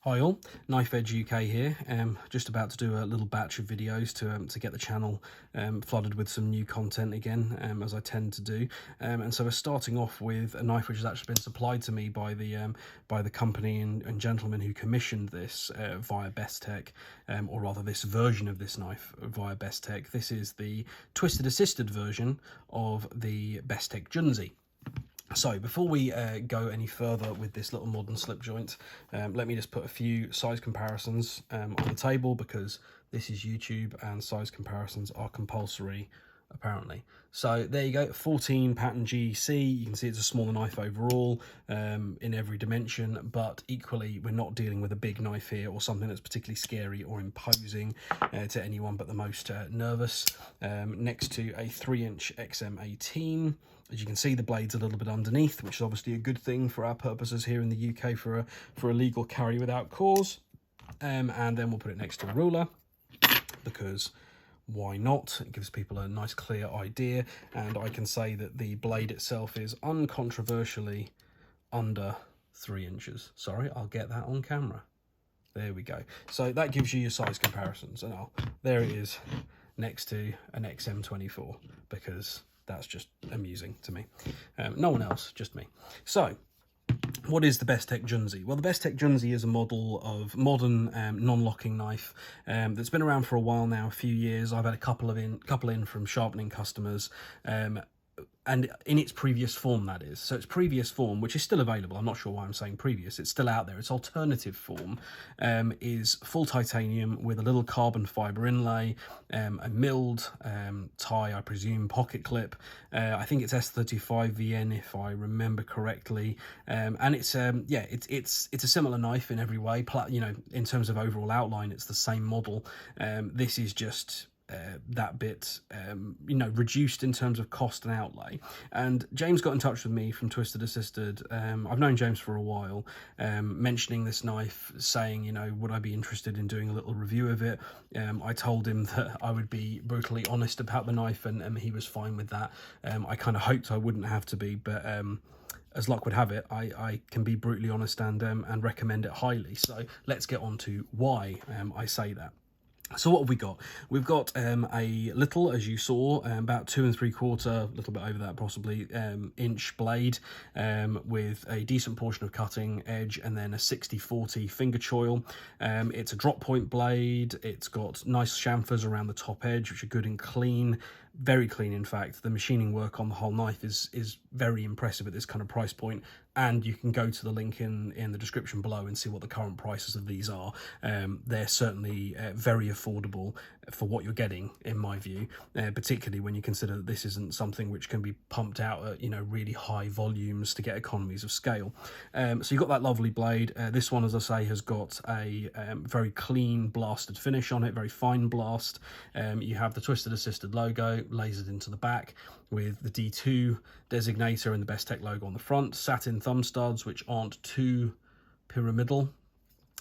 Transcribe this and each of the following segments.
Hi all, Knife Edge UK here. Just about to do a little batch of videos to get the channel flooded with some new content again, as I tend to do. And so we're starting off with a knife which has actually been supplied to me by the company and gentleman who commissioned this via Bestech, or rather this version of this knife via Bestech. This is the twisted assisted version of the Bestech Junzi. So before we go any further with this little modern slip joint, let me just put a few size comparisons on the table, because this is YouTube and size comparisons are compulsory apparently. So there you go, 14 pattern GC. You can see it's a smaller knife overall in every dimension, but equally we're not dealing with a big knife here or something that's particularly scary or imposing to anyone but the most nervous. Next to a 3-inch XM18. As you can see, the blade's a little bit underneath, which is obviously a good thing for our purposes here in the UK for a legal carry without cause. And then we'll put it next to a ruler, because why not? It gives people a nice clear idea, and I can say that the blade itself is uncontroversially under 3 inches. Sorry, I'll get that on camera. There we go. So that gives you your size comparisons, and there it is next to an XM24, because that's just amusing to me. No one else, just me. So what is the Bestech Junzi? Well, the Bestech Junzi is a model of modern non-locking knife that's been around for a while now, a few years. I've had a couple in from sharpening customers, and in its previous form, that is. So its previous form, which is still available, I'm not sure why I'm saying previous, it's still out there. Its alternative form is full titanium with a little carbon fibre inlay, a milled tie, I presume, pocket clip. I think it's S35VN if I remember correctly, and it's yeah, it's a similar knife in every way. You know, in terms of overall outline, it's the same model. This is just that bit you know, reduced in terms of cost and outlay. And James got in touch with me from Twisted Assisted. I've known James for a while, mentioning this knife, saying, you know, would I be interested in doing a little review of it. I told him that I would be brutally honest about the knife, and he was fine with that. I kind of hoped I wouldn't have to be, but as luck would have it, I can be brutally honest and recommend it highly. So let's get on to why I say that. So what have we got? We've got a little, as you saw, about 2 3/4, a little bit over that possibly, inch blade with a decent portion of cutting edge, and then a 60/40 finger choil. It's a drop point blade. It's got nice chamfers around the top edge, which are good and clean. Very clean, in fact. The machining work on the whole knife is very impressive at this kind of price point, and you can go to the link in the description below and see what the current prices of these are. They're certainly very affordable for what you're getting, in my view, particularly when you consider that this isn't something which can be pumped out at, you know, really high volumes to get economies of scale. So you've got that lovely blade. This one, as I say, has got a very clean blasted finish on it, very fine blast. You have the Twisted Assisted logo lasered into the back with the D2 designator and the Bestech logo on the front. Satin thumb studs, which aren't too pyramidal.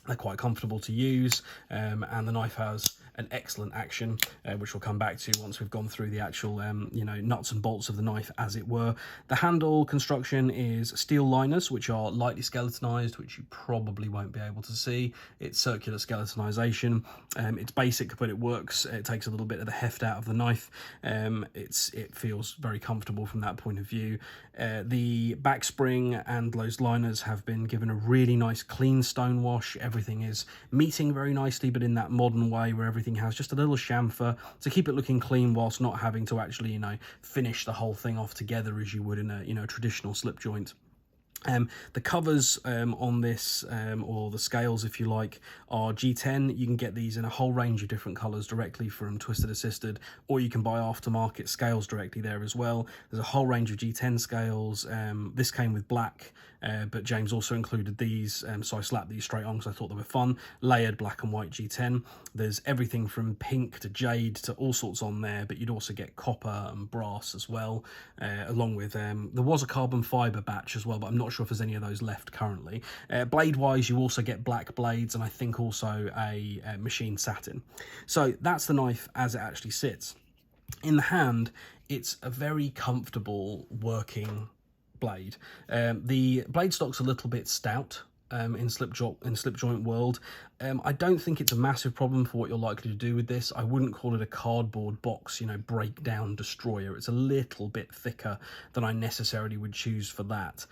They're quite comfortable to use, and the knife has an excellent action, which we'll come back to once we've gone through the actual you know, nuts and bolts of the knife, as it were. The handle construction is steel liners, which are lightly skeletonized, which you probably won't be able to see. It's circular skeletonization. It's basic, but it works. It takes a little bit of the heft out of the knife. It feels very comfortable from that point of view. The back spring and those liners have been given a really nice clean stone wash. Everything is meeting very nicely, but in that modern way where everything has just a little chamfer to keep it looking clean, whilst not having to actually, you know, finish the whole thing off together as you would in a, you know, traditional slip joint. The covers on this, or the scales if you like, are G10. You can get these in a whole range of different colours directly from Twisted Assisted, or you can buy aftermarket scales directly there as well. There's a whole range of G10 scales. This came with black, but James also included these, so I slapped these straight on because I thought they were fun. Layered black and white G10. There's everything from pink to jade to all sorts on there, but you'd also get copper and brass as well, along with, there was a carbon fibre batch as well, but I'm not sure if there's any of those left currently. Blade wise, you also get black blades, and I think also a machine satin. So that's the knife as it actually sits. In the hand, it's a very comfortable working blade. The blade stock's a little bit stout, in slip joint world. I don't think it's a massive problem for what you're likely to do with this. I wouldn't call it a cardboard box, you know, breakdown destroyer. It's a little bit thicker than I necessarily would choose for that,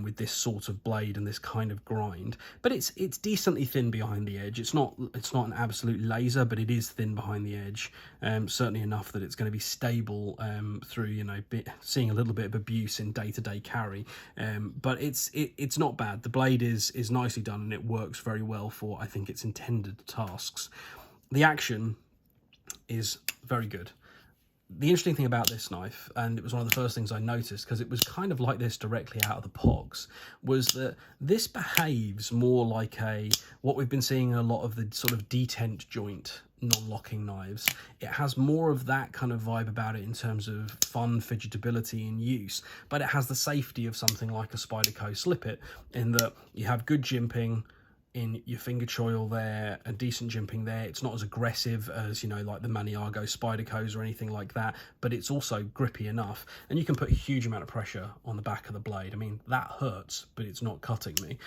with this sort of blade and this kind of grind. But it's decently thin behind the edge. It's not an absolute laser, but it is thin behind the edge. Certainly enough that it's going to be stable through, you know, seeing a little bit of abuse in day-to-day carry. But it's not bad. The blade is nicely done, and it works very well for, I think, its intended tasks. The action is very good. The interesting thing about this knife, and it was one of the first things I noticed, because it was kind of like this directly out of the pogs, was that this behaves more like what we've been seeing in a lot of the sort of detent joint non-locking knives. It has more of that kind of vibe about it in terms of fun fidgetability in use, but it has the safety of something like a Spyderco Slip-It, in that you have good jimping in your finger choil there, a decent jimping there. It's not as aggressive as, you know, like the Maniago Spydercos or anything like that, but it's also grippy enough, and you can put a huge amount of pressure on the back of the blade. I mean, that hurts, but it's not cutting me.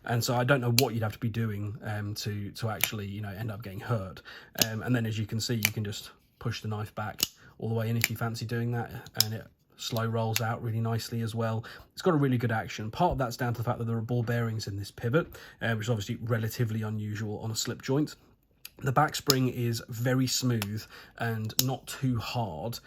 And so I don't know what you'd have to be doing to actually, you know, end up getting hurt. And then, as you can see, you can just push the knife back all the way in if you fancy doing that, and it slow rolls out really nicely as well. It's got a really good action. Part of that's down to the fact that there are ball bearings in this pivot, which is obviously relatively unusual on a slip joint. The back spring is very smooth and not too hard.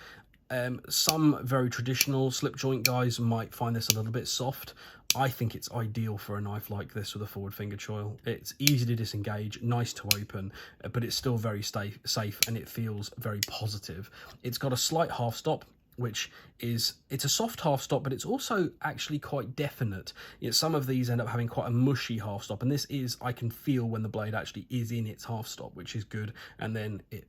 Some very traditional slip joint guys might find this a little bit soft. I think it's ideal for a knife like this with a forward finger choil. It's easy to disengage, nice to open, but it's still very safe, and it feels very positive. It's got a slight half stop, which is, it's a soft half stop, but it's also actually quite definite. You know, some of these end up having quite a mushy half stop, and this is, I can feel when the blade actually is in its half stop, which is good, and then it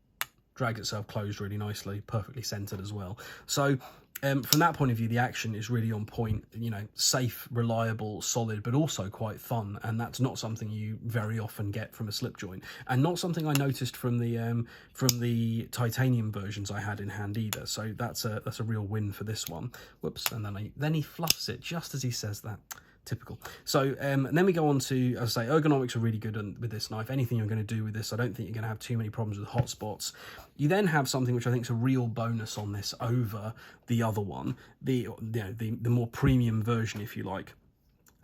drags itself closed really nicely, perfectly centered as well. So from that point of view, the action is really on point, you know, safe, reliable, solid, but also quite fun, and that's not something you very often get from a slip joint, and not something I noticed from the titanium versions I had in hand either. So that's a real win for this one. Whoops, and then he fluffs it just as he says that. Typical. So and then we go on to, as I say, ergonomics are really good with this knife. Anything you're going to do with this, I don't think you're going to have too many problems with hot spots. You then have something which I think is a real bonus on this over the other one, the more premium version, if you like.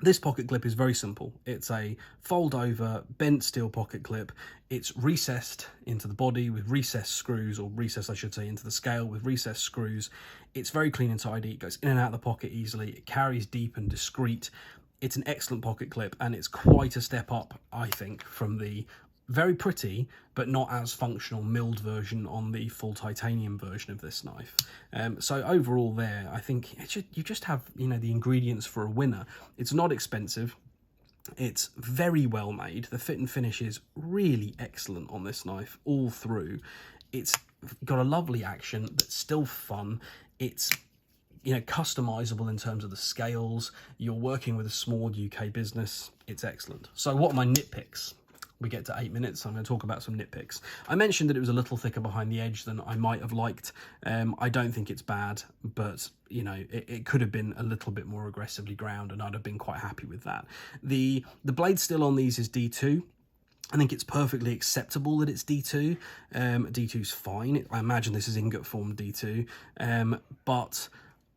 This pocket clip is very simple. It's a fold over bent steel pocket clip. It's recessed into the body with recessed screws, or recessed, I should say, into the scale with recessed screws. It's very clean and tidy. It goes in and out of the pocket easily. It carries deep and discreet. It's an excellent pocket clip, and it's quite a step up, I think, from the very pretty but not as functional milled version on the full titanium version of this knife. So overall there, I think you just have, you know, the ingredients for a winner. It's not expensive. It's very well made. The fit and finish is really excellent on this knife all through. It's got a lovely action that's still fun. It's, you know, customizable in terms of the scales. You're working with a small UK business. It's excellent. So what are my nitpicks? We get to 8 minutes. I'm going to talk about some nitpicks. I mentioned that it was a little thicker behind the edge than I might have liked. I don't think it's bad, but, you know, it could have been a little bit more aggressively ground, and I'd have been quite happy with that. The blade still on these is D2. I think it's perfectly acceptable that it's D2. D2's fine. I imagine this is ingot form D2, but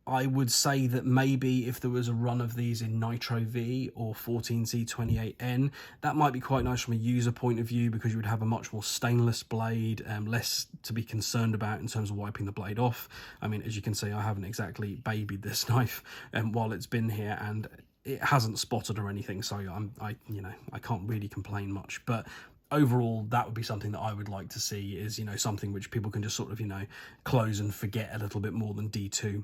I would say that maybe if there was a run of these in Nitro V or 14C28N, that might be quite nice from a user point of view, because you would have a much more stainless blade, less to be concerned about in terms of wiping the blade off. I mean, as you can see, I haven't exactly babied this knife while it's been here, and it hasn't spotted or anything, so I can't really complain much. But overall, that would be something that I would like to see, is, you know, something which people can just sort of, you know, close and forget a little bit more than D2.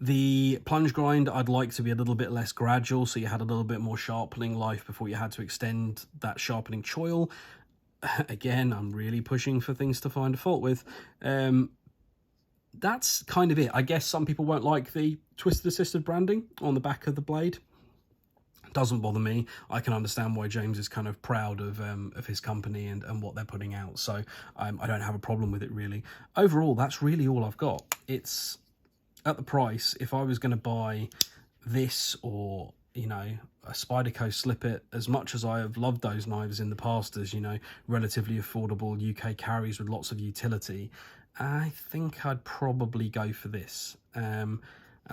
The plunge grind, I'd like to be a little bit less gradual, so you had a little bit more sharpening life before you had to extend that sharpening choil. Again, I'm really pushing for things to find a fault with. That's kind of it. I guess some people won't like the twisted assisted branding on the back of the blade. Doesn't bother me. I can understand why James is kind of proud of his company and what they're putting out, so I don't have a problem with it really. Overall, that's really all I've got. It's at the price. If I was going to buy this, or, you know, a Spyderco Slip-It, as much as I have loved those knives in the past as, you know, relatively affordable UK carries with lots of utility, I think I'd probably go for this. And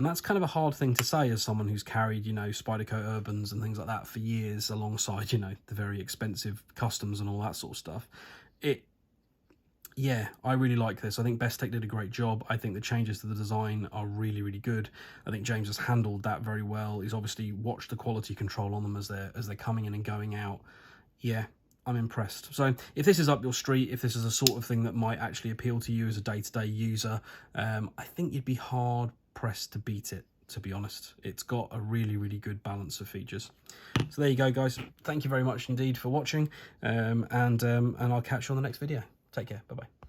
that's kind of a hard thing to say as someone who's carried, you know, Spyderco Urbans and things like that for years alongside, you know, the very expensive customs and all that sort of stuff. Yeah, I really like this. I think Bestech did a great job. I think the changes to the design are really, really good. I think James has handled that very well. He's obviously watched the quality control on them as they're coming in and going out. Yeah, I'm impressed. So if this is up your street, if this is a sort of thing that might actually appeal to you as a day-to-day user, I think you'd be hard pressed to beat it, to be honest. It's got a really, really good balance of features. So there you go, guys. Thank you very much indeed for watching, and I'll catch you on the next video. Take care. Bye-bye.